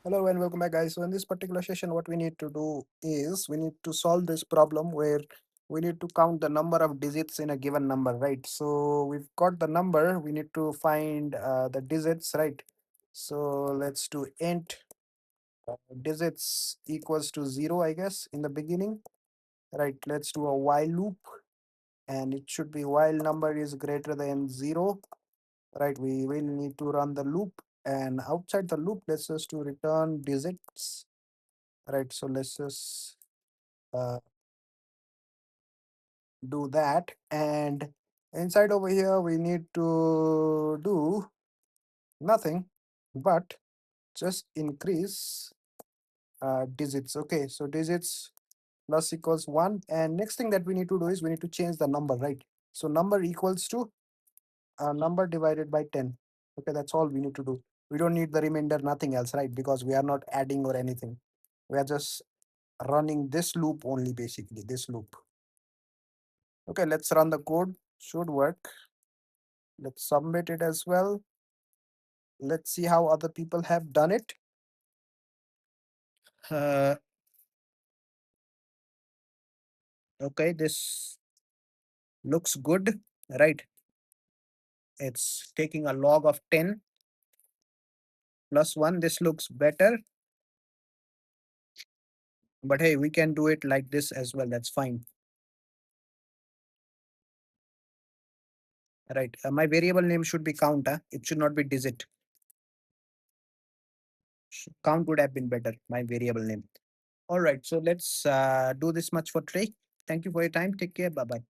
Hello and welcome back, guys. So, in this particular session, what we need to do is we need to solve this problem where we need to count the number of digits in a given number, right? So, we've got the number, we need to find the digits, right? So, let's do int digits equals to 0, I guess, in the beginning, right? Let's do a while loop, and it should be while number is greater than 0, right? We will need to run the loop, and outside the loop, let's just to return digits. Right, so let's just uh, do that. And inside over here, we need to do nothing but just increase digits. Okay, so digits plus equals 1. And next thing that we need to do is we need to change the number, right? So number equals to number divided by 10. Okay, that's all we need to do. We don't need the remainder, nothing else, right? Because we are not adding or anything. We are just running this loop only, basically, this loop. Okay, let's run the code. Should work. Let's submit it as well. Let's see how other people have done it. Uh, okay, this looks good, right? It's taking a log of 10 plus 1. This looks better, but hey, we can do it like this as well. That's fine, right? My variable name should be count. Huh? It should not be digit. Count would have been better, my variable name. All right, so let's do this much for today. Thank you for your time. Take care. Bye bye.